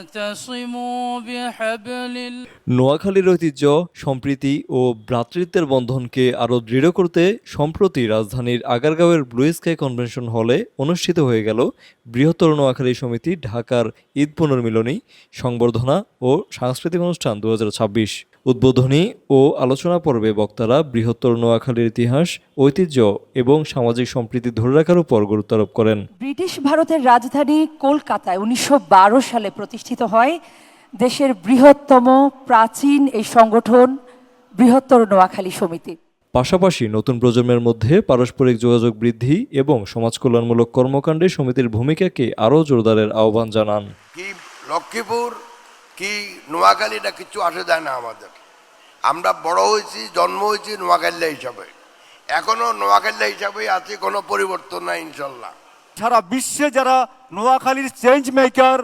واعتصموا بحبل নোয়াখালীর ঐতিহ্য, সম্প্রীতি ও ভ্রাতৃত্বের বন্ধনকে আরও দৃঢ় করতে সম্প্রতি রাজধানীর আগারগাঁওয়ের ব্লু স্কাই কনভেনশন হলে অনুষ্ঠিত হয়ে গেল বৃহত্তর নোয়াখালী সমিতি ঢাকার ঈদ পুনর্মিলনী, সংবর্ধনা ও সাংস্কৃতিক অনুষ্ঠান 2026। উদ্বোধনী ও আলোচনা পর্বে বক্তারা বৃহত্তর নোয়াখালীর ইতিহাস, ঐতিহ্য এবং সামাজিক সম্প্রীতি ধরে রাখার উপর গুরুত্ব আরোপ করেন। ব্রিটিশ ভারতের রাজধানী কলকাতায় 1912 সালে প্রতিষ্ঠিত হয় দেশের বৃহত্তম প্রাচীন এই সংগঠন বৃহত্তর নোয়াখালী সমিতি। পাশাপাশি নতুন প্রজন্মের মধ্যে পারস্পরিক যোগাযোগ বৃদ্ধি এবং সমাজ কল্যাণমূলক কর্মকাণ্ডে সমিতির ভূমিকাকে আরও জোরদারের আহ্বান জানান। কি লক্ষ্মীপুর কি নোয়াখালীটা কিছু আসে যায় না আমাদের। আমরা বড় হয়েছি, জন্ম হয়েছি নোয়াখালী হিসাবে, এখনো নোয়াখালী হিসাবে আছে, কোনো পরিবর্তন নাই ইনশাল্লাহ। সারা বিশ্বে যারা নোয়াখালীর change maker,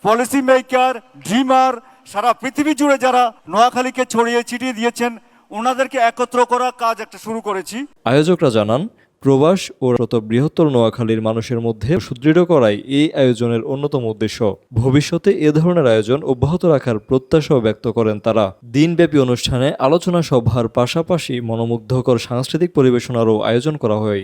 policy maker, dreamer, সারা পৃথিবী জুড়ে যারা নোয়াখালীকে ছড়িয়ে ছিটিয়ে দিয়েছেন, ওনাদেরকে একত্র করার কাজ একটা শুরু করেছি। আয়োজকরা জানান, প্রবাস ও বৃহত্তর নোয়াখালীর মানুষের মধ্যে সুদৃঢ় করাই এই আয়োজনের অন্যতম উদ্দেশ্য। ভবিষ্যতে এ ধরনের আয়োজন অব্যাহত রাখার প্রত্যাশাও ব্যক্ত করেন তারা। দিনব্যাপী অনুষ্ঠানে আলোচনা সভার পাশাপাশি মনোমুগ্ধকর সাংস্কৃতিক পরিবেশনারও আয়োজন করা হয়।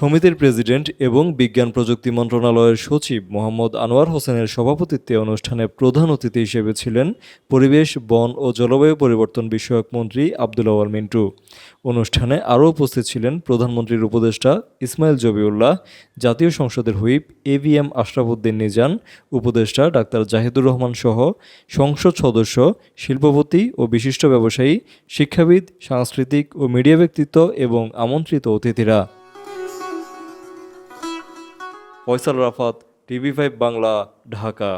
সমিতির প্রেসিডেন্ট এবং বিজ্ঞান প্রযুক্তি মন্ত্রণালয়ের সচিব মোহাম্মদ আনোয়ার হোসেনের সভাপতিত্বে অনুষ্ঠানে প্রধান অতিথি হিসেবে ছিলেন পরিবেশ, বন ও জলবায়ু পরিবর্তন বিষয়ক মন্ত্রী আব্দুল আওয়াল মিন্টু। অনুষ্ঠানে আরও উপস্থিত ছিলেন প্রধানমন্ত্রীর উপদেষ্টা ইসমাইল জবিউল্লাহ, জাতীয় সংসদের হুইপ AVM আশরাফ উদ্দিন নিজান, উপদেষ্টা ডাক্তার জাহিদুর রহমান সহ সংসদ সদস্য, শিল্পপতি ও বিশিষ্ট ব্যবসায়ী, শিক্ষাবিদ, সাংস্কৃতিক ও মিডিয়া ব্যক্তিত্ব এবং আমন্ত্রিত অতিথিরা। ফয়সাল রাফাত, TV5 বাংলা, ঢাকা।